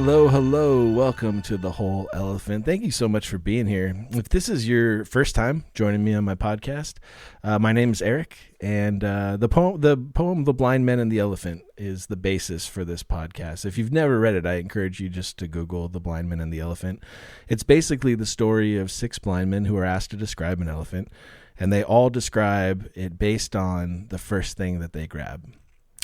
Hello, hello. Welcome to The Whole Elephant. Thank you so much for being here. If this is your first time joining me on my podcast, my name is Eric, and the poem The Blind Men and the Elephant is the basis for this podcast. If you've never read it, I encourage you just to Google The Blind Men and the Elephant. It's basically the story of six blind men who are asked to describe an elephant, and they all describe it based on the first thing that they grab.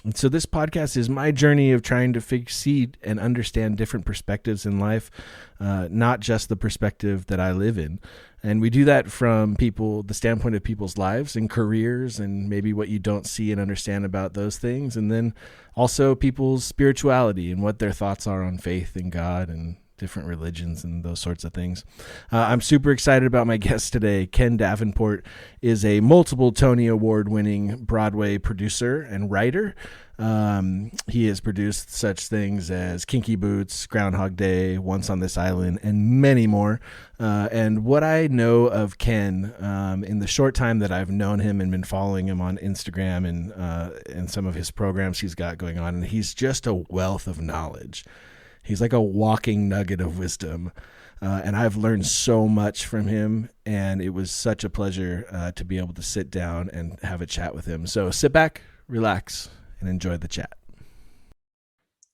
And so this podcast is my journey of trying to see and understand different perspectives in life, not just the perspective that I live in. And we do that from the standpoint of people's lives and careers and maybe what you don't see and understand about those things. And then also people's spirituality and what their thoughts are on faith in God and different religions and those sorts of things. I'm super excited about my guest today. Ken Davenport is a multiple Tony Award winning Broadway producer and writer. He has produced such things as Kinky Boots, Groundhog Day, Once on This Island, and many more. And what I know of Ken in the short time that I've known him and been following him on Instagram and some of his programs he's got going on, and he's just a wealth of knowledge. He's like a walking nugget of wisdom, and I've learned so much from him, and it was such a pleasure to be able to sit down and have a chat with him. So sit back, relax, and enjoy the chat.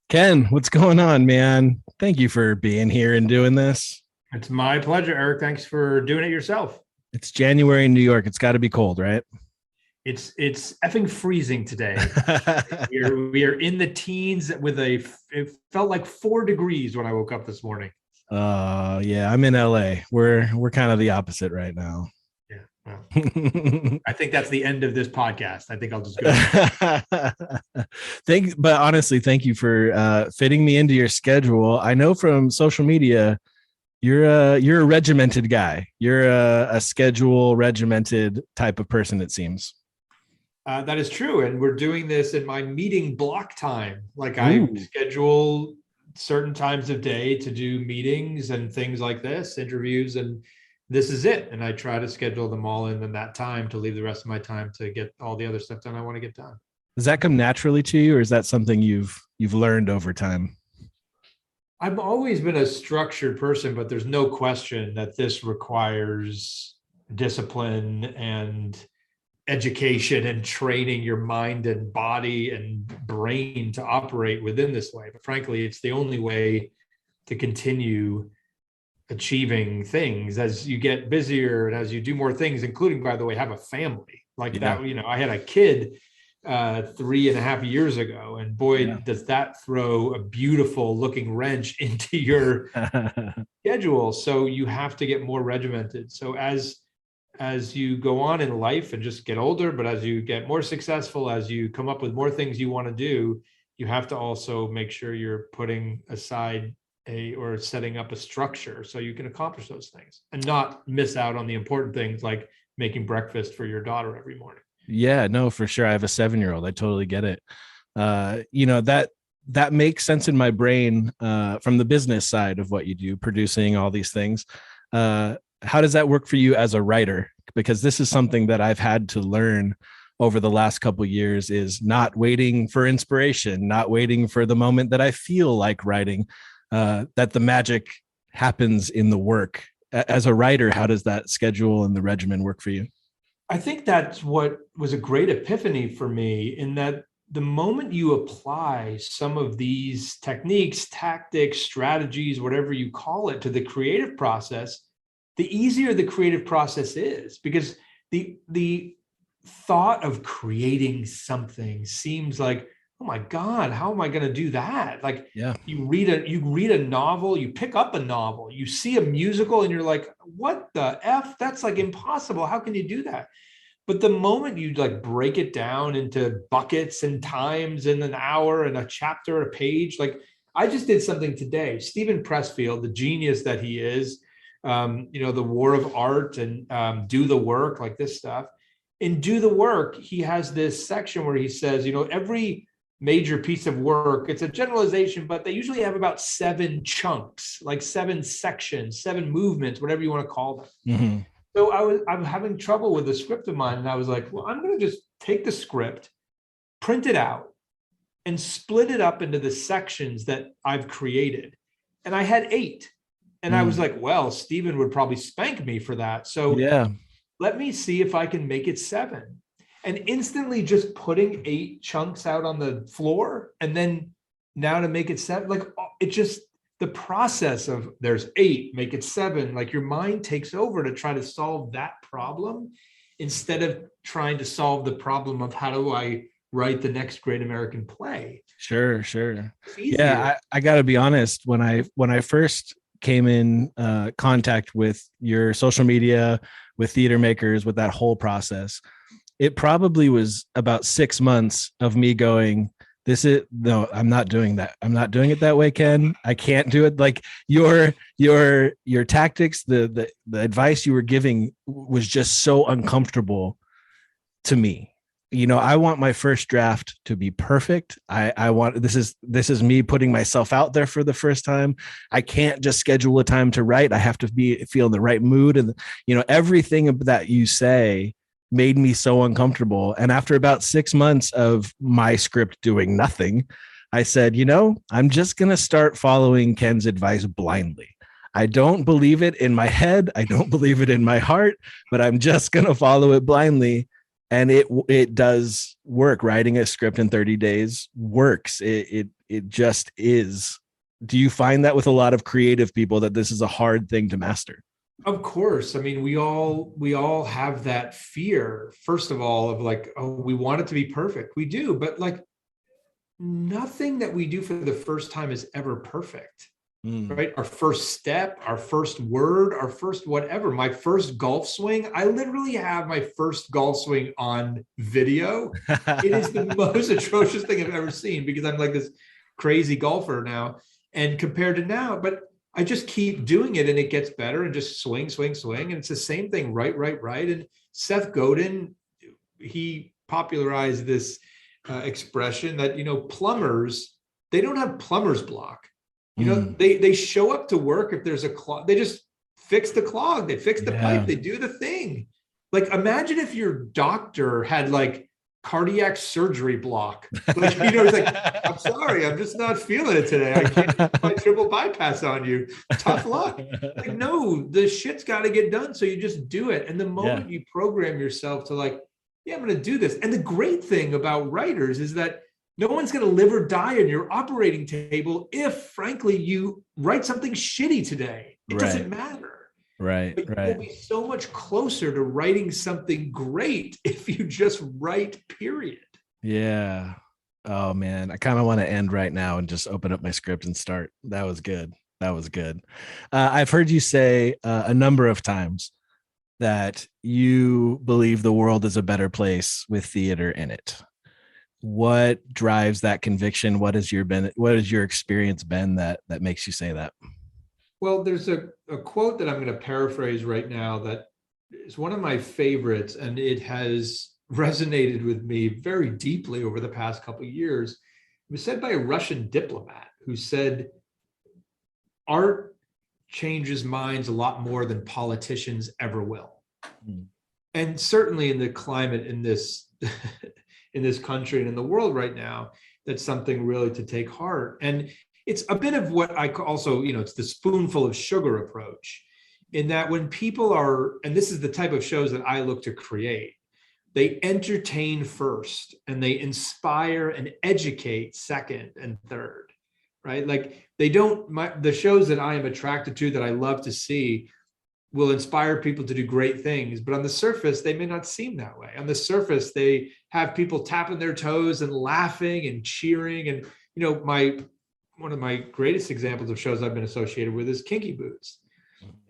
Ken, what's going on, man? Thank you for being here and doing this. It's my pleasure, Eric. Thanks for doing it yourself. It's January in New York. It's got to be cold, right? It's effing freezing today. we are in the teens with it felt like 4 degrees when I woke up this morning. Yeah, I'm in LA. We're kind of the opposite right now. Yeah. Well, I think that's the end of this podcast. I think I'll just go. But honestly, thank you for fitting me into your schedule. I know from social media, you're a regimented guy. You're a schedule regimented type of person, it seems. That is true. And we're doing this in my meeting block time. Like I schedule certain times of day to do meetings and things like this, interviews, and this is it. And I try to schedule them all in that time to leave the rest of my time to get all the other stuff done I want to get done. Does that come naturally to you, or is that something you've learned over time? I've always been a structured person, but there's no question that this requires discipline and education and training your mind and body and brain to operate within this way. But frankly, it's the only way to continue achieving things as you get busier and as you do more things, including, by the way, have a family that. I had a kid 3.5 years ago, and boy, does that throw a beautiful looking wrench into your schedule. So you have to get more regimented. So as you go on in life and just get older, but as you get more successful, as you come up with more things you want to do, you have to also make sure you're putting aside or setting up a structure so you can accomplish those things and not miss out on the important things like making breakfast for your daughter every morning. Yeah, no, for sure. I have a 7-year-old. I totally get it. That makes sense in my brain from the business side of what you do, producing all these things. How does that work for you as a writer? Because this is something that I've had to learn over the last couple of years, is not waiting for inspiration, not waiting for the moment that I feel like writing, that the magic happens in the work. As a writer, how does that schedule and the regimen work for you? I think that's what was a great epiphany for me, in that the moment you apply some of these techniques, tactics, strategies, whatever you call it, to the creative process, the easier the creative process is, because the thought of creating something seems like, oh my God, how am I going to do that? Like, you read a novel, you pick up a novel, you see a musical, and you're like, what the F? That's like impossible. How can you do that? But the moment you like break it down into buckets and times and an hour and a chapter, a page, like I just did something today. Stephen Pressfield, the genius that he is, the War of Art and Do the Work, like this stuff. In Do the Work, he has this section where he says, every major piece of work, it's a generalization, but they usually have about 7 chunks, like 7 sections, 7 movements, whatever you want to call them. Mm-hmm. So I'm having trouble with a script of mine, and I was like, well, I'm going to just take the script, print it out, and split it up into the sections that I've created. and I had 8. And I was like, well, Steven would probably spank me for that. So Yeah. let me see if I can make it 7. And instantly just putting 8 chunks out on the floor, and then now to make it 7, like it just, the process of there's 8, make it 7, like your mind takes over to try to solve that problem instead of trying to solve the problem of how do I write the next great American play. Sure. Yeah, I got to be honest. When I first came in contact with your social media, with theater makers, with that whole process, it probably was about 6 months of me going, no, I'm not doing that. I'm not doing it that way, Ken. I can't do it. Like your tactics, the advice you were giving was just so uncomfortable to me. I want my first draft to be perfect. I want, this is me putting myself out there for the first time. I can't just schedule a time to write. I have to feel in the right mood. And, everything that you say made me so uncomfortable. And after about 6 months of my script doing nothing, I said, I'm just going to start following Ken's advice blindly. I don't believe it in my head. I don't believe it in my heart, but I'm just going to follow it blindly. And it does work. Writing a script in 30 days works. It just is. Do you find that with a lot of creative people that this is a hard thing to master? Of course. I mean, we all have that fear, first of all, of like, oh, we want it to be perfect. We do, but like nothing that we do for the first time is ever perfect. Right? Our first step, our first word, our first whatever. My first golf swing, I literally have my first golf swing on video. It is the most atrocious thing I've ever seen because I'm like this crazy golfer now. And compared to now, but I just keep doing it and it gets better and just swing. And it's the same thing, right. And Seth Godin, he popularized this expression that, plumbers, they don't have plumber's block. They show up to work if there's a clog. They just fix the clog. They fix the pipe. They do the thing. Like, imagine if your doctor had like cardiac surgery block. Like, he's like, I'm sorry, I'm just not feeling it today. I can't do my triple bypass on you. Tough luck. Like, no, the shit's got to get done. So you just do it. And the moment you program yourself to like, yeah, I'm going to do this. And the great thing about writers is that no one's going to live or die on your operating table if, frankly, you write something shitty today. It doesn't matter. Right. But you'll be so much closer to writing something great if you just write, period. Yeah. Oh, man. I kind of want to end right now and just open up my script and start. That was good. I've heard you say a number of times that you believe the world is a better place with theater in it. What drives that conviction? What has your experience been that makes you say that? Well, there's a quote that I'm going to paraphrase right now that is one of my favorites, and it has resonated with me very deeply over the past couple of years. It was said by a Russian diplomat who said, art changes minds a lot more than politicians ever will. And certainly in the climate in this in this country and in the world right now, that's something really to take heart. And it's a bit of what I also, it's the spoonful of sugar approach, in that when people are, and this is the type of shows that I look to create, they entertain first and they inspire and educate second and third, right? Like the shows that I am attracted to, that I love to see, will inspire people to do great things, but on the surface, they may not seem that way. On the surface, they have people tapping their toes and laughing and cheering. And, one of my greatest examples of shows I've been associated with is Kinky Boots.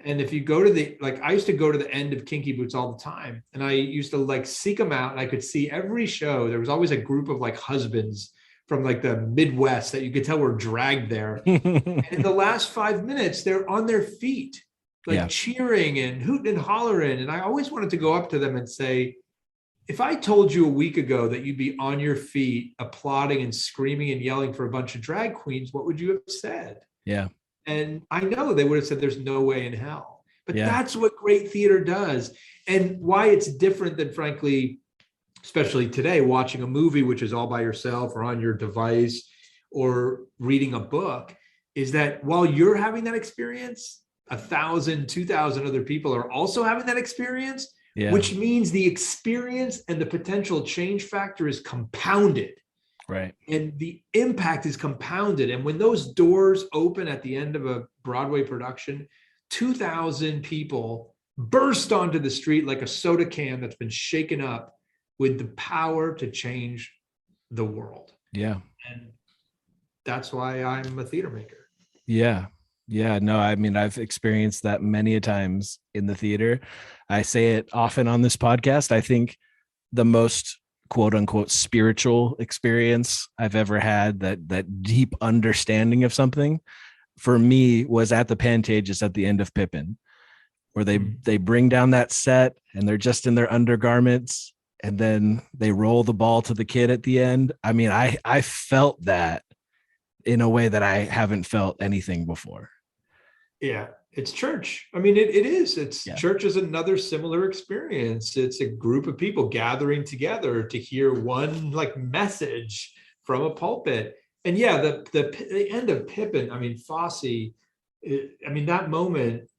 And if you go to I used to go to the end of Kinky Boots all the time. And I used to seek them out, and I could see every show. There was always a group of husbands from the Midwest that you could tell were dragged there. And in the last 5 minutes, they're on their feet, cheering and hooting and hollering. And I always wanted to go up to them and say, if I told you a week ago that you'd be on your feet applauding and screaming and yelling for a bunch of drag queens, what would you have said? Yeah. And I know they would have said, there's no way in hell. But that's what great theater does. And why it's different than, frankly, especially today, watching a movie, which is all by yourself or on your device, or reading a book. is that while you're having that experience, 1,000, 2,000 other people are also having that experience, which means the experience and the potential change factor is compounded. Right. And the impact is compounded. And when those doors open at the end of a Broadway production, 2,000 people burst onto the street like a soda can that's been shaken up with the power to change the world. Yeah. And that's why I'm a theater maker. Yeah. Yeah. No, I mean, I've experienced that many a times in the theater. I say it often on this podcast. I think the most quote unquote spiritual experience I've ever had, that deep understanding of something, for me was at the Pantages at the end of Pippin, where they bring down that set and they're just in their undergarments and then they roll the ball to the kid at the end. I mean, I felt that in a way that I haven't felt anything before. Yeah, it's church. I mean, it is. Church is another similar experience. It's a group of people gathering together to hear one like message from a pulpit. And yeah, the end of Pippin, I mean, Fosse, I mean, that moment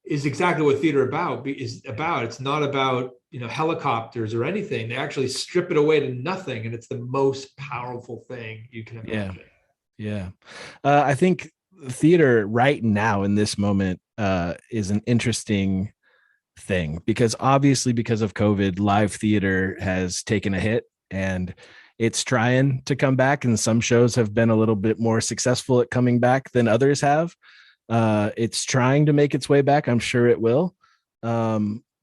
is exactly what theater is about. It's not about, helicopters or anything. They actually strip it away to nothing. And it's the most powerful thing you can imagine. Yeah. I think theater right now in this moment is an interesting thing, because obviously because of COVID, live theater has taken a hit and it's trying to come back. And some shows have been a little bit more successful at coming back than others have. It's trying to make its way back. I'm sure it will.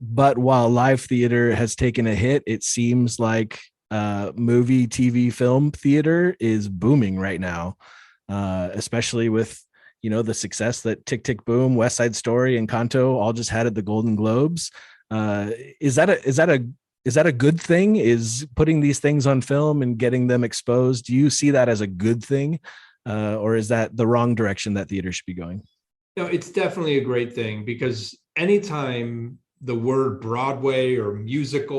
But while live theater has taken a hit, it seems like movie, TV, film theater is booming right now, especially with the success that Tick, Tick, Boom, West Side Story, and Kanto all just had at the Golden Globes. Is that a good thing? Is putting these things on film and getting them exposed? Do you see that as a good thing, or is that the wrong direction that theater should be going? No, it's definitely a great thing, because anytime the word Broadway or musical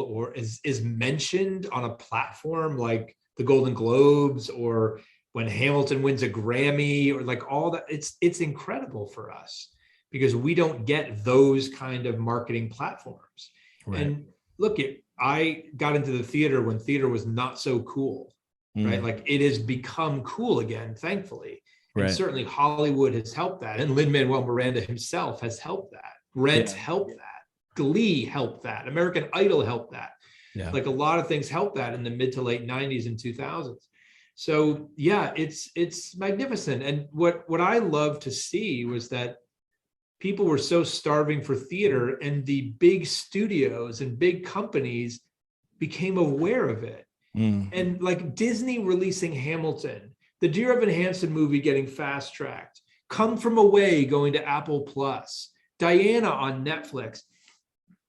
or is mentioned on a platform like the Golden Globes, or when Hamilton wins a Grammy, or like all that, it's incredible for us because we don't get those kind of marketing platforms. Right. And look, I got into the theater when theater was not so cool, right? Like it has become cool again, thankfully. Right. And certainly Hollywood has helped that. And Lin-Manuel Miranda himself has helped that. Rent helped that. Glee helped that. American Idol helped that. Yeah. Like a lot of things helped that in the mid to late 90s and 2000s. So yeah, it's magnificent. And what I love to see was that people were so starving for theater, and the big studios and big companies became aware of it. And like Disney releasing Hamilton, the Dear Evan Hansen movie getting fast tracked, Come From Away going to Apple Plus, Diana on Netflix.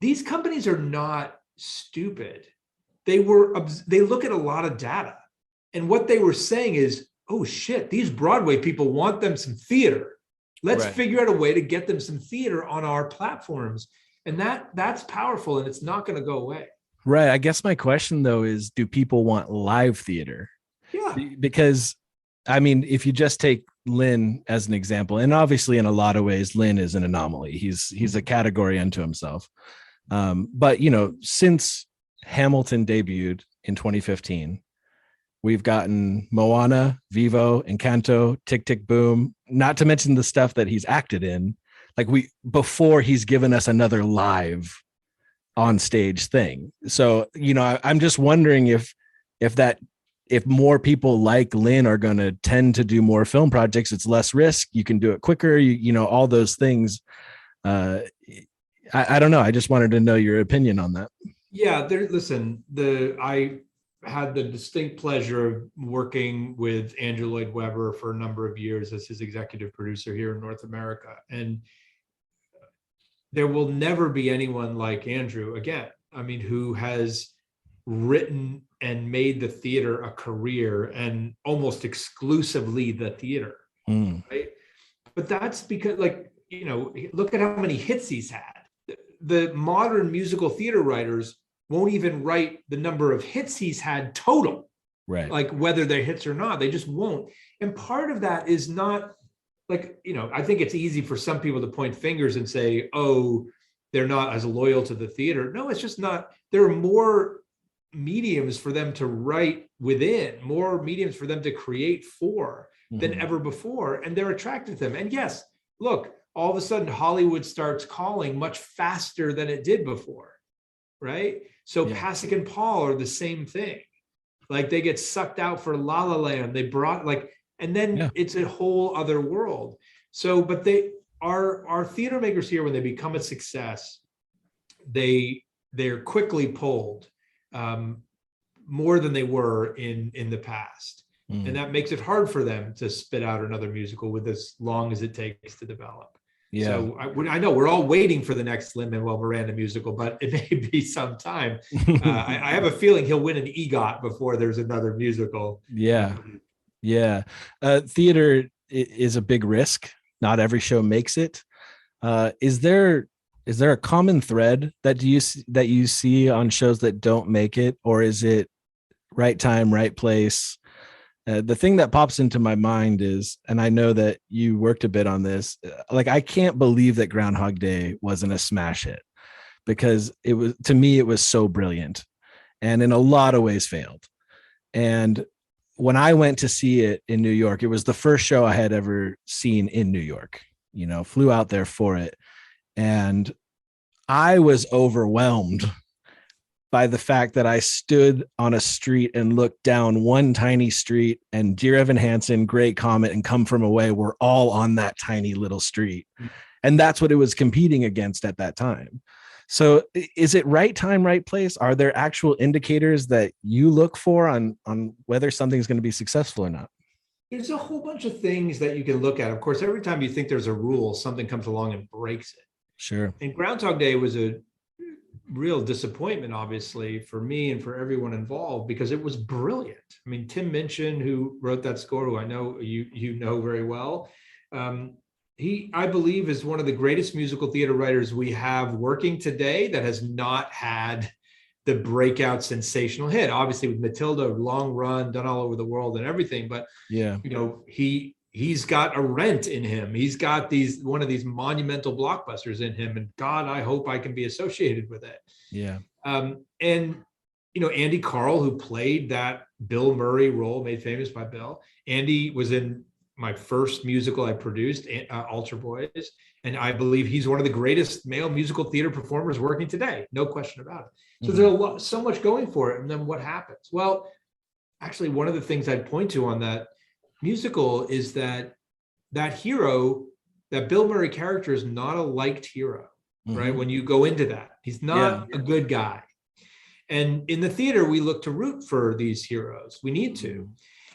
These companies are not stupid. They look at a lot of data. And what they were saying is, oh shit, these Broadway people want them some theater. Let's figure out a way to get them some theater on our platforms. And that's powerful, and it's not going to go away. Right. I guess my question though is, do people want live theater? Yeah. Because I mean, if you just take Lin as an example, and obviously in a lot of ways, Lin is an anomaly. He's a category unto himself. But since Hamilton debuted in 2015, we've gotten Moana, Vivo, Encanto, Tick, Tick, Boom, not to mention the stuff that he's acted in, like before he's given us another live on stage thing. So, I'm just wondering if more people like Lin are going to tend to do more film projects, it's less risk. You can do it quicker. All those things. I don't know. I just wanted to know your opinion on that. Yeah. I had the distinct pleasure of working with Andrew Lloyd Webber for a number of years as his executive producer here in North America. And there will never be anyone like Andrew again. I mean, who has written and made the theater a career, and almost exclusively the theater, right? But that's because, look at how many hits he's had. The modern musical theater writers won't even write the number of hits he's had total, right? Like whether they're hits or not, they just won't. And part of that is not like, I think it's easy for some people to point fingers and say, oh, they're not as loyal to the theater. No, it's just not. There are more mediums for them to write within, more mediums for them to create for than ever before. And they're attracted to them. And yes, look, all of a sudden Hollywood starts calling much faster than it did before. Right. So Pasek and Paul are the same thing. Like they get sucked out for La La Land. They brought and then it's a whole other world. So, but they are our theater makers here, when they become a success, they're quickly pulled more than they were in the past. And that makes it hard for them to spit out another musical with as long as it takes to develop. Yeah. So I know we're all waiting for the next Lin-Manuel Miranda musical, but it may be some time. I have a feeling he'll win an EGOT before there's another musical. Yeah. Yeah. Theater is a big risk. Not every show makes it. Is there a common thread that you see on shows that don't make it, or is it right time, right place? The thing that pops into my mind is, and I know that you worked a bit on this, like I can't believe that Groundhog Day wasn't a smash hit, because it was, to me, it was so brilliant and in a lot of ways failed. And when I went to see it in New York, it was the first show I had ever seen in New York, flew out there for it. And I was overwhelmed by the fact that I stood on a street and looked down one tiny street, and Dear Evan Hansen, Great Comet, and Come From Away were all on that tiny little street. And that's what it was competing against at that time. So is it right time, right place? Are there actual indicators that you look for on whether something's going to be successful or not? There's a whole bunch of things that you can look at. Of course, every time you think there's a rule, something comes along and breaks it. Sure. And Groundhog Day was a real disappointment, obviously, for me and for everyone involved, because it was brilliant. I mean, Tim Minchin, who wrote that score, who I know you know very well, he, I believe, is one of the greatest musical theater writers we have working today that has not had the breakout sensational hit. Obviously, with Matilda, long run, done all over the world and everything, but he's got a Rent in him. He's got one of these monumental blockbusters in him, and God, I hope I can be associated with it. Yeah. And Andy Carl, who played that Bill Murray role, made famous by Bill. Andy was in my first musical I produced, Altar Boys, and I believe he's one of the greatest male musical theater performers working today. No question about it. So there's so much going for it. And then what happens? Well, actually, one of the things I'd point to on that musical is that hero, that Bill Murray character, is not a liked hero, right? When you go into that, he's not a good guy. And in the theater, we look to root for these heroes. We need to.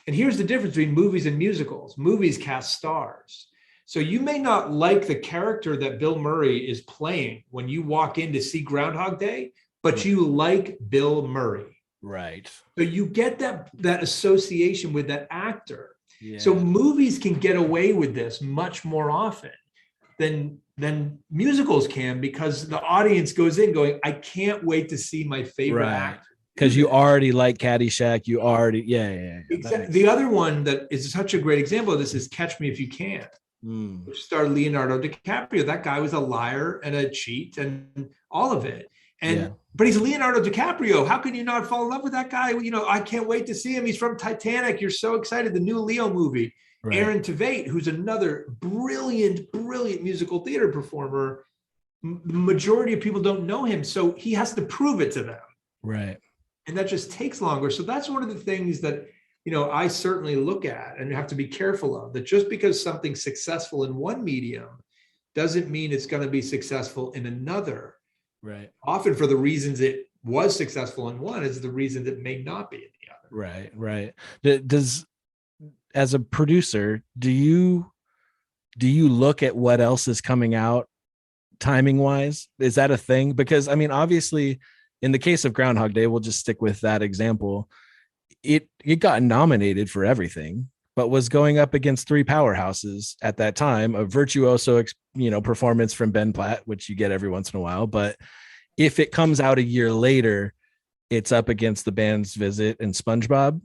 And here's the difference between movies and musicals. Movies cast stars. So you may not like the character that Bill Murray is playing when you walk in to see Groundhog Day, but you like Bill Murray. Right. So you get that association with that actor. Yeah. So movies can get away with this much more often than musicals can, because the audience goes in going, I can't wait to see my favorite actor. Because you already like Caddyshack. You already, Exactly. The other one that is such a great example of this is Catch Me If You Can, which starred Leonardo DiCaprio. That guy was a liar and a cheat and all of it. But he's Leonardo DiCaprio. How can you not fall in love with that guy? I can't wait to see him. He's from Titanic. You're so excited. The new Leo movie. Right. Aaron Tveit, who's another brilliant musical theater performer. The majority of people don't know him, so he has to prove it to them. Right. And that just takes longer. So that's one of the things that, I certainly look at and you have to be careful of, that just because something's successful in one medium doesn't mean it's going to be successful in another. Right. Often for the reasons it was successful in one is the reason it may not be in the other. Right. Does, as a producer, do you look at what else is coming out timing wise? Is that a thing? Because I mean, obviously, in the case of Groundhog Day, we'll just stick with that example. It got nominated for everything, but was going up against three powerhouses at that time, a virtuoso, performance from Ben Platt, which you get every once in a while. But if it comes out a year later, it's up against The Band's Visit and SpongeBob.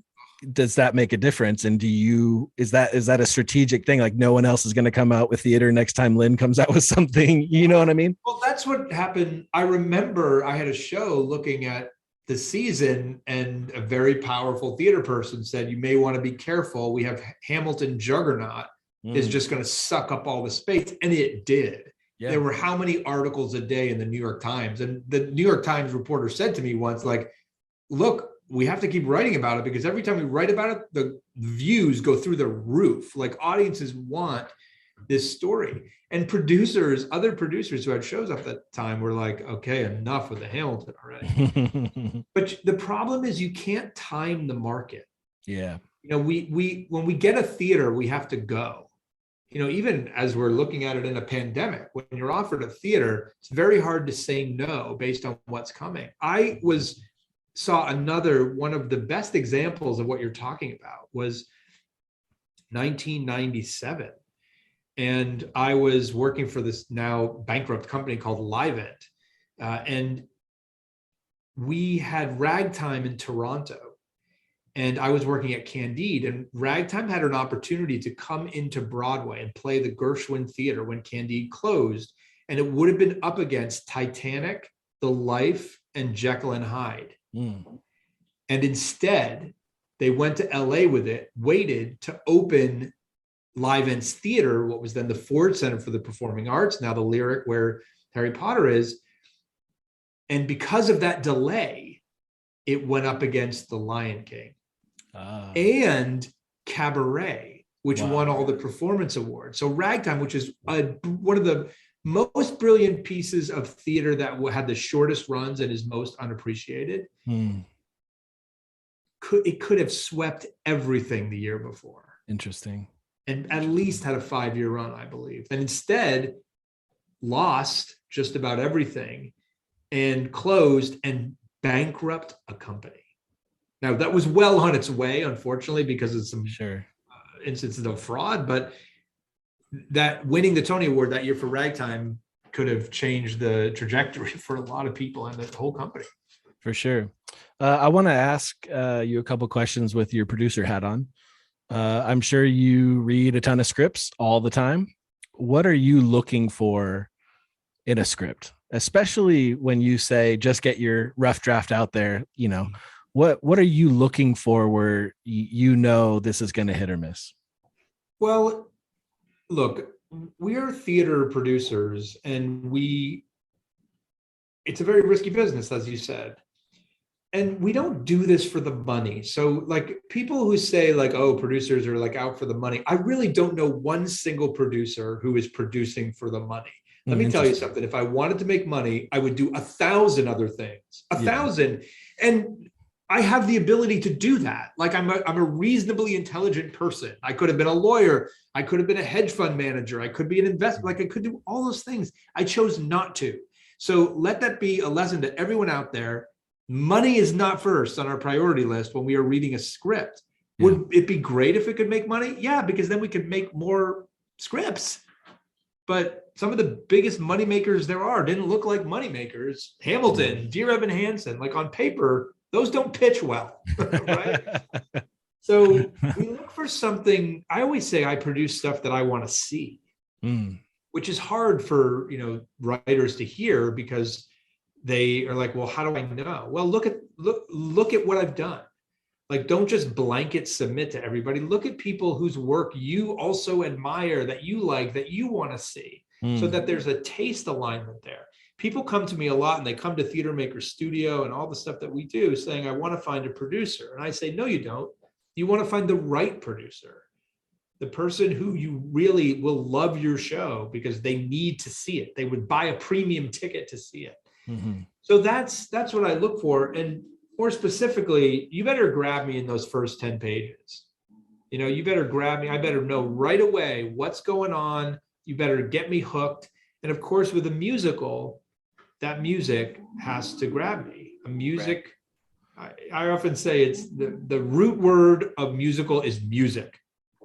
does that make a difference? And is that a strategic thing? Like no one else is going to come out with theater next time Lynn comes out with something, you know what I mean? Well, that's what happened. I remember I had a show looking at the season, and a very powerful theater person said, you may want to be careful. We have Hamilton Juggernaut is just going to suck up all the space. And it did. Yeah. There were how many articles a day in the New York Times? And the New York Times reporter said to me once, like, look, we have to keep writing about it because every time we write about it, the views go through the roof. Like audiences want this story. And other producers who had shows up at that time were like, okay, enough with the Hamilton already. But the problem is you can't time the market. Yeah. You know, we when we get a theater, we have to go. You know, even as we're looking at it in a pandemic, when you're offered a theater, it's very hard to say no based on what's coming. Saw another one of the best examples of what you're talking about was 1997. And I was working for this now bankrupt company called Livent. And we had Ragtime in Toronto. And I was working at Candide. And Ragtime had an opportunity to come into Broadway and play the Gershwin Theater when Candide closed. And it would have been up against Titanic, The Life, and Jekyll and Hyde. And instead, they went to LA with it, waited to open Livent's theater, what was then the Ford Center for the Performing Arts, now the Lyric where Harry Potter is. And because of that delay, it went up against The Lion King and Cabaret, which won all the performance awards. So Ragtime, which is one of the most brilliant pieces of theater that had the shortest runs and is most unappreciated, it could have swept everything the year before. Interesting. And at least had a 5-year run, I believe. And instead lost just about everything and closed and bankrupt a company. Now, that was well on its way, unfortunately, because of some instances of fraud. But that winning the Tony Award that year for Ragtime could have changed the trajectory for a lot of people and the whole company. For sure. I want to ask you a couple questions with your producer hat on. I'm sure you read a ton of scripts all the time. What are you looking for in a script, especially when you say just get your rough draft out there? You know, what are you looking for where you know this is going to hit or miss? Well, look, we are theater producers, and it's a very risky business, as you said. And we don't do this for the money. So like people who say like, oh, producers are like out for the money. I really don't know one single producer who is producing for the money. Let me tell you something. If I wanted to make money, I would do 1,000 other things, 1,000. And I have the ability to do that. Like I'm a reasonably intelligent person. I could have been a lawyer. I could have been a hedge fund manager. I could be an investor. Like I could do all those things. I chose not to. So let that be a lesson to everyone out there. Money is not first on our priority list when we are reading a script. Would it be great if it could make money? Yeah, because then we could make more scripts. But some of the biggest money makers there are didn't look like money makers. Hamilton, Dear Evan Hansen, like on paper, those don't pitch well, right? So we look for something. I always say I produce stuff that I want to see, which is hard for writers to hear because they are like, well, how do I know? Well, look at what I've done. Like, don't just blanket submit to everybody. Look at people whose work you also admire, that you like, that you want to see, so that there's a taste alignment there. People come to me a lot, and they come to Theater Maker Studio and all the stuff that we do saying, I want to find a producer. And I say, no, you don't. You want to find the right producer, the person who you really will love your show because they need to see it. They would buy a premium ticket to see it. So that's what I look for. And more specifically, you better grab me in those first 10 pages. You better grab me. I better know right away what's going on. You better get me hooked. And of course, with a musical, that music has to grab me. A music, right. I often say it's the root word of musical is music.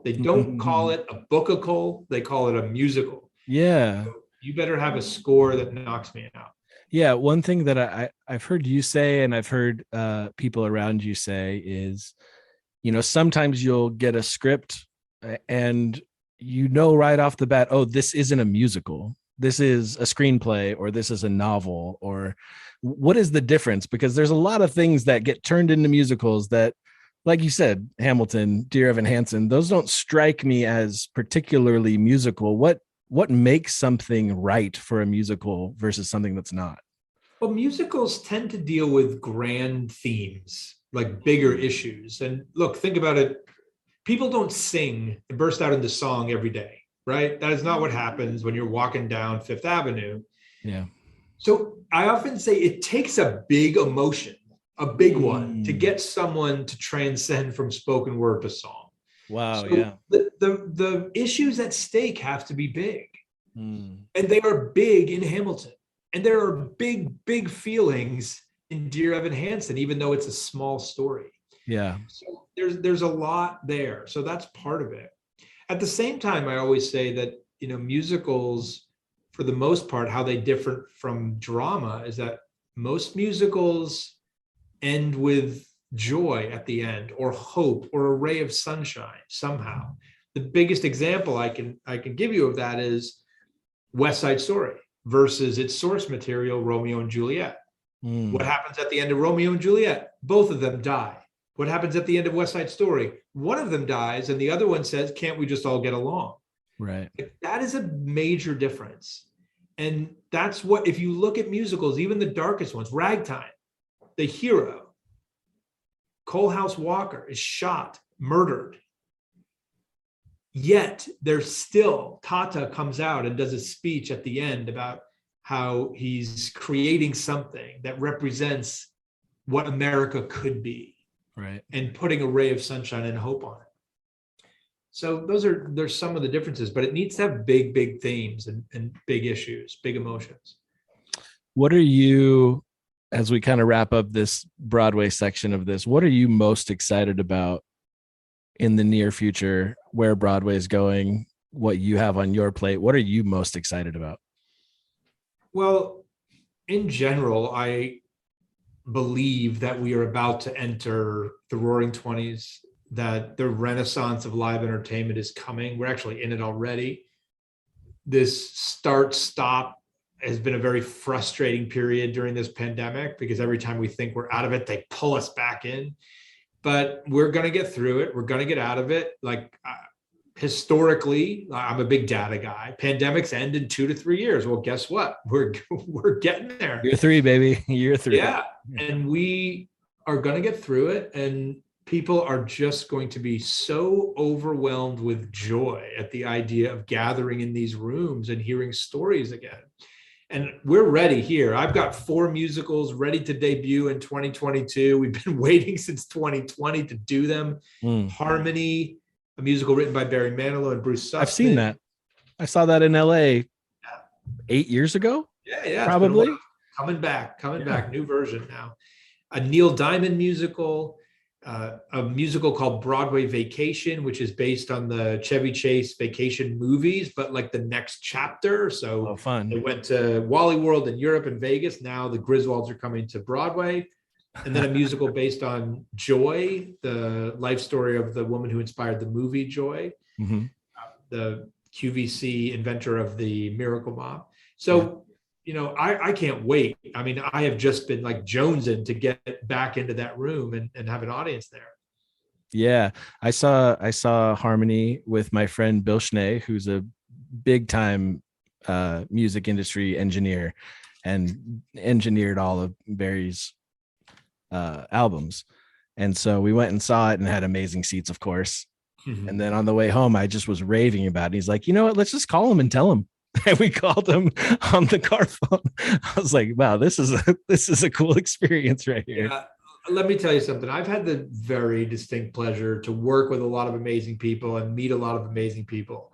They don't call it a bookable, they call it a musical. Yeah. So you better have a score that knocks me out. Yeah, one thing that I've heard you say, and I've heard people around you say, is Sometimes you'll get a script and right off the bat, oh, this isn't a musical. This is a screenplay, or this is a novel, or what is the difference? Because there's a lot of things that get turned into musicals that, like you said, Hamilton, Dear Evan Hansen, those don't strike me as particularly musical. What makes something right for a musical versus something that's not? Well, musicals tend to deal with grand themes, like bigger issues. And look, think about it. People don't sing and burst out into song every day, right? That is not what happens when you're walking down Fifth Avenue. Yeah. So I often say it takes a big emotion, a big one, to get someone to transcend from spoken word to song. Wow. So Yeah. the issues at stake have to be big. And they are big in Hamilton. And there are big feelings in Dear Evan Hansen, even though it's a small story. Yeah. So there's a lot there. So that's part of it. At the same time, I always say that, musicals, for the most part, how they differ from drama is that most musicals end with joy at the end, or hope, or a ray of sunshine somehow. The biggest example I can give you of that is West Side Story versus its source material, Romeo and Juliet. What happens at the end of Romeo and Juliet? Both of them die. What happens at the end of West Side Story? One of them dies and the other one says, can't we just all get along? Right. That is a major difference. And that's what, if you look at musicals, even the darkest ones, Ragtime, the hero, Coalhouse Walker, is shot, murdered. Yet there's still, Tata comes out and does a speech at the end about how he's creating something that represents what America could be. Right. And putting a ray of sunshine and hope on it. So there's some of the differences, but it needs to have big themes and big issues, big emotions. What are you, as we kind of wrap up this Broadway section of this, what are you most excited about in the near future, where Broadway is going, what you have on your plate? What are you most excited about? Well, in general, I believe that we are about to enter the roaring 20s, that the renaissance of live entertainment is coming. We're actually in it already. This start-stop has been a very frustrating period during this pandemic, because every time we think we're out of it, they pull us back in. But we're going to get through it. We're going to get out of it. Historically, I'm a big data guy. Pandemics end in 2 to 3 years. Well, guess what? We're getting there. Year 3, baby. Year 3. Yeah. And we are going to get through it. And people are just going to be so overwhelmed with joy at the idea of gathering in these rooms and hearing stories again. And we're ready here. I've got 4 musicals ready to debut in 2022. We've been waiting since 2020 to do them. Harmony, a musical written by Barry Manilow and Bruce Sussman. I've seen that. I saw that in LA 8 years ago. Yeah. Probably. Coming back, new version now. A Neil Diamond musical, a musical called Broadway Vacation, which is based on the Chevy Chase Vacation movies, but like the next chapter. So fun. They went to Wally World in Europe and Vegas. Now the Griswolds are coming to Broadway. And then a musical based on Joy, the life story of the woman who inspired the movie Joy, the QVC inventor of the Miracle Mop. So, I can't wait. I mean, I have just been like jonesing to get back into that room and have an audience there. Yeah. I saw Harmony with my friend Bill Schnee, who's a big time music industry engineer and engineered all of Barry's albums. And so we went and saw it and had amazing seats, of course. And then on the way home, I just was raving about it. He's like, you know what? Let's just call him and tell him. And we called him on the car phone. I was like, wow, this is a cool experience right here. Yeah. Let me tell you something. I've had the very distinct pleasure to work with a lot of amazing people and meet a lot of amazing people.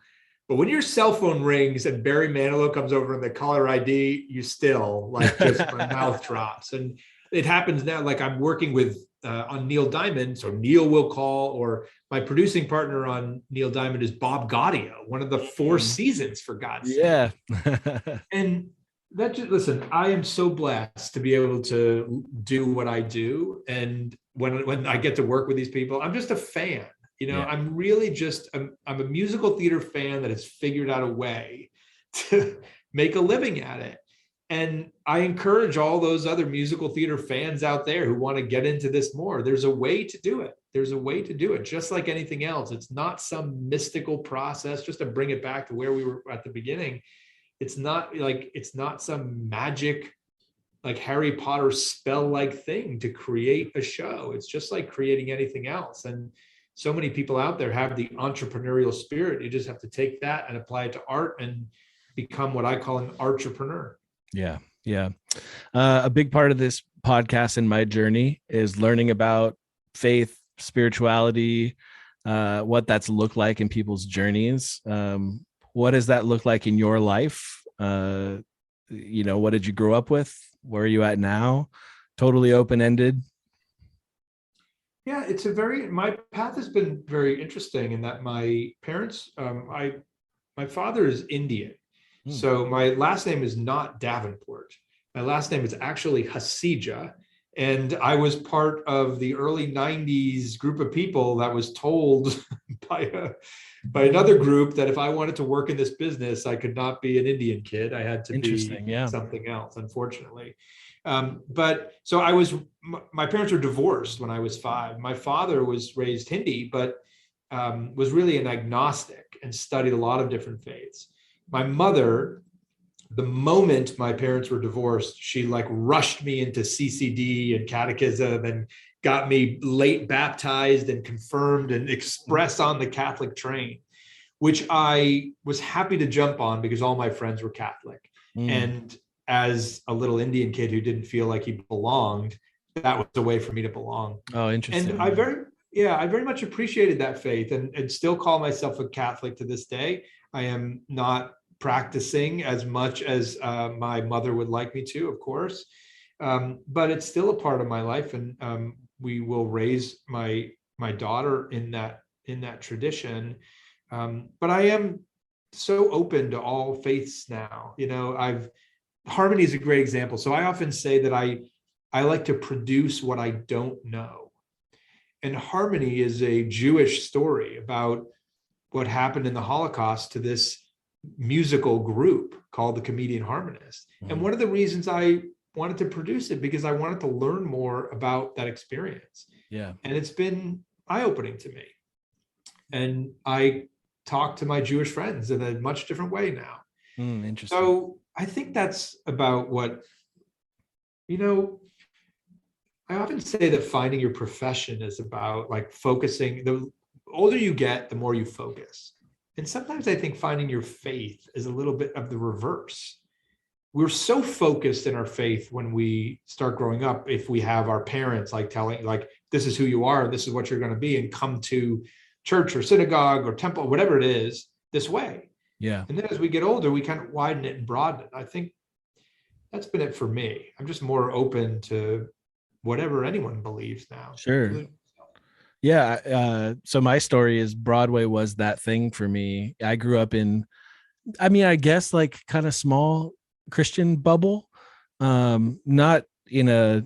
But when your cell phone rings and Barry Manilow comes over in the caller ID, you still just my mouth drops. And it happens now. Like I'm working with on Neil Diamond, so Neil will call, or my producing partner on Neil Diamond is Bob Gaudio, one of the 4 seasons, for God's sake. Yeah. And Listen, I am so blessed to be able to do what I do. And when I get to work with these people, I'm just a fan. Yeah. I'm really just I'm a musical theater fan that has figured out a way to make a living at it. And I encourage all those other musical theater fans out there who want to get into this more. There's a way to do it. There's a way to do it, just like anything else. It's not some mystical process. Just to bring it back to where we were at the beginning, it's not some magic like Harry Potter spell like thing to create a show. It's just like creating anything else. And so many people out there have the entrepreneurial spirit. You just have to take that and apply it to art and become what I call an entrepreneur. Yeah. Yeah. A big part of this podcast and my journey is learning about faith, spirituality, what that's looked like in people's journeys. What does that look like in your life? What did you grow up with? Where are you at now? Totally open-ended. Yeah, my path has been very interesting in that my parents, my father is Indian. So my last name is not Davenport. My last name is actually Hasija. And I was part of the early 90s group of people that was told by another group that if I wanted to work in this business, I could not be an Indian kid. I had to be something else, unfortunately. But so my parents were divorced when I was 5. My father was raised Hindi, but was really an agnostic and studied a lot of different faiths. My mother, the moment my parents were divorced, she like rushed me into CCD and catechism and got me late baptized and confirmed and express on the Catholic train, which I was happy to jump on because all my friends were Catholic. And as a little Indian kid who didn't feel like he belonged, that was a way for me to belong. Oh, interesting. And I very much appreciated that faith and still call myself a Catholic to this day. I am not practicing as much as my mother would like me to, of course, but it's still a part of my life, and we will raise my daughter in that tradition. But I am so open to all faiths now. Harmony is a great example. So I often say that I like to produce what I don't know, and Harmony is a Jewish story about what happened in the Holocaust to this musical group called the Comedian Harmonists. And one of the reasons I wanted to produce it because I wanted to learn more about that experience. Yeah. And it's been eye-opening to me. And I talk to my Jewish friends in a much different way now. Interesting. So I think that's about what, I often say that finding your profession is about like focusing. The older you get, the more you focus. And sometimes I think finding your faith is a little bit of the reverse. We're so focused in our faith when we start growing up, if we have our parents like telling, like, this is who you are, this is what you're going to be, and come to church or synagogue or temple, whatever it is, this way. Yeah. And then as we get older, we kind of widen it and broaden it. I think that's been it for me. I'm just more open to whatever anyone believes now. Sure. Yeah. So my story is Broadway was that thing for me. I grew up in, I guess like kind of small Christian bubble, not in a,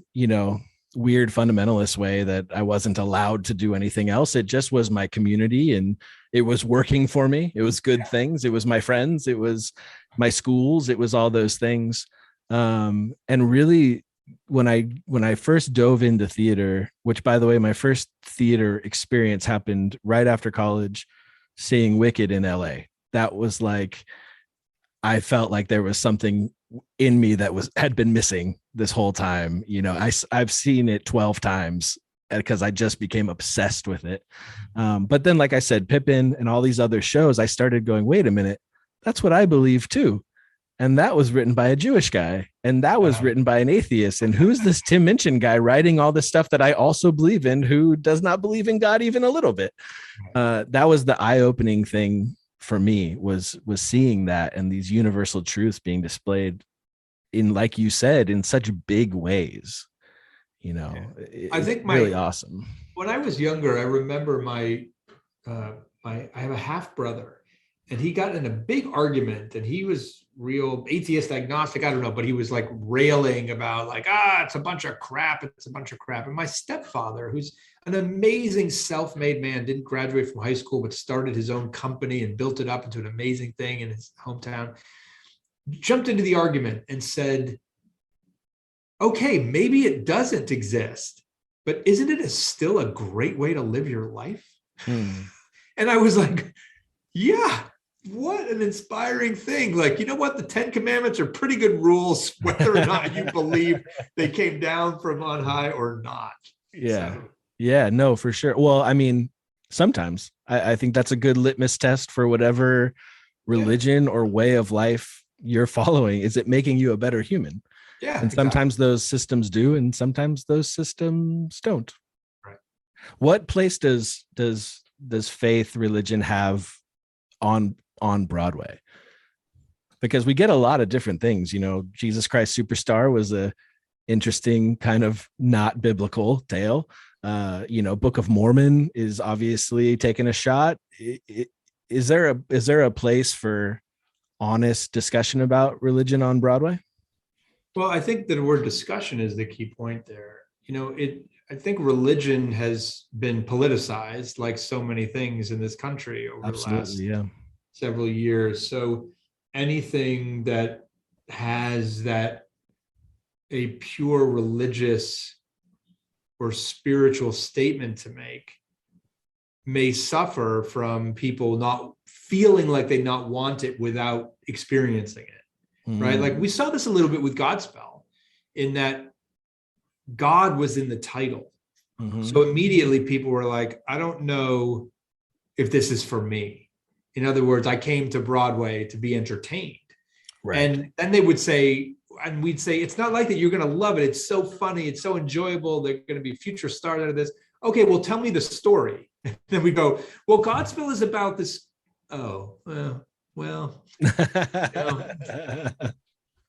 weird fundamentalist way that I wasn't allowed to do anything else. It just was my community and it was working for me. It was good things. It was my friends. It was my schools. It was all those things. And really, when I first dove into theater, which by the way, my first theater experience happened right after college, seeing Wicked in LA. That was like, I felt like there was something in me that had been missing this whole time. I've seen it 12 times because I just became obsessed with it. But then, like I said, Pippin and all these other shows, I started going, wait a minute, that's what I believe too. And that was written by a Jewish guy. And that was written by an atheist. And who's this Tim Minchin guy writing all this stuff that I also believe in, who does not believe in God even a little bit? That was the eye-opening thing for me, was seeing that and these universal truths being displayed in, like you said, in such big ways. I think really awesome. When I was younger, I remember I have a half brother, and he got in a big argument, and he was real atheist, agnostic, I don't know, but he was like railing about like, it's a bunch of crap. It's a bunch of crap. And my stepfather, who's an amazing self-made man, didn't graduate from high school, but started his own company and built it up into an amazing thing in his hometown, jumped into the argument and said, okay, maybe it doesn't exist, but isn't it still a great way to live your life? And I was like, yeah, what an inspiring thing. Like, you know what? The 10 Commandments are pretty good rules, whether or not you believe they came down from on high or not. Yeah. So. Yeah, no, for sure. Well, I mean, sometimes I think that's a good litmus test for whatever religion or way of life you're following. Is it making you a better human? Yeah. And sometimes those systems do, and sometimes those systems don't. Right. What place does faith religion have on Broadway? Because we get a lot of different things. You know, Jesus Christ Superstar was a interesting kind of not biblical tale. You know, Book of Mormon is obviously taking a shot. Is there a place for honest discussion about religion on Broadway? Well, I think the word discussion is the key point there. You know, I think religion has been politicized like so many things in this country over the last several years. So anything that has that a pure religious or spiritual statement to make may suffer from people not feeling like they not want it without experiencing it. Right? Like we saw this a little bit with Godspell, in that God was in the title. So immediately people were like, I don't know if this is for me. In other words, I came to Broadway to be entertained. Right. And then they would say, and we'd say, it's not like that. You're going to love it. It's so funny. It's so enjoyable. They're going to be future stars out of this. Okay, well, tell me the story. And then we go, well, Godspell is about this. Oh, well, you know,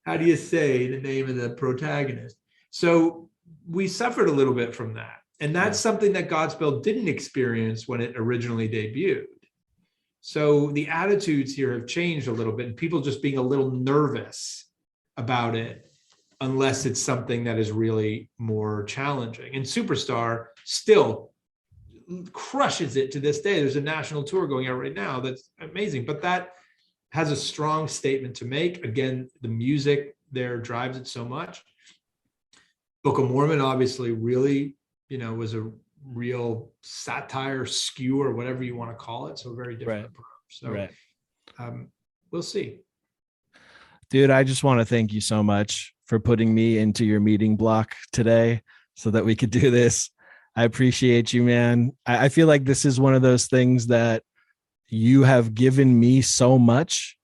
how do you say the name of the protagonist? So we suffered a little bit from that. And that's something that Godspell didn't experience when it originally debuted. So the attitudes here have changed a little bit, and people just being a little nervous about it, unless it's something that is really more challenging. And Superstar still crushes it to this day. There's a national tour going out right now that's amazing, but that has a strong statement to make. Again, the music there drives it so much. Book of Mormon obviously really, you know, was a real satire, skew, or whatever you want to call it. So very different approach. So we'll see. Dude, I just want to thank you so much for putting me into your meeting block today so that we could do this. I appreciate you, man. I feel like this is one of those things that you have given me so much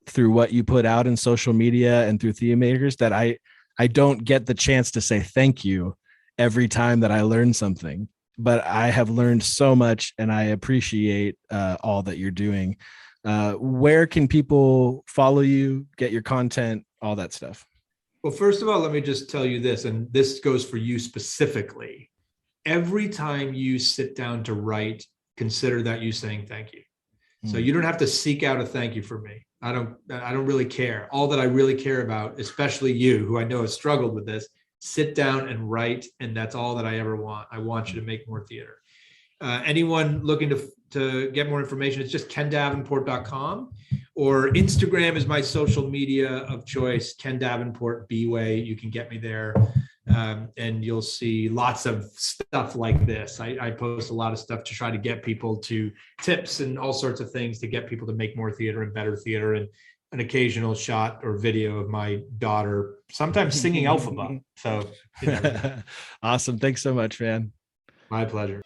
through what you put out in social media and through Theme Makers that I don't get the chance to say thank you every time that I learn something, but I have learned so much, and I appreciate all that you're doing. Where can people follow you, get your content, all that stuff? Well, first of all, let me just tell you this, and this goes for you specifically. Every time you sit down to write, consider that you saying thank you. So you don't have to seek out a thank you from me. I don't really care. All that I really care about, especially you, who I know has struggled with this, sit down and write. And that's all that I ever want. I want you to make more theater. Anyone looking to get more information, it's just kendavenport.com, or Instagram is my social media of choice, Ken Davenport B-Way. You can get me there. And you'll see lots of stuff like this. I post a lot of stuff to try to get people to tips and all sorts of things to get people to make more theater and better theater, and an occasional shot or video of my daughter, sometimes singing Alphabet. So, awesome. Thanks so much, man. My pleasure.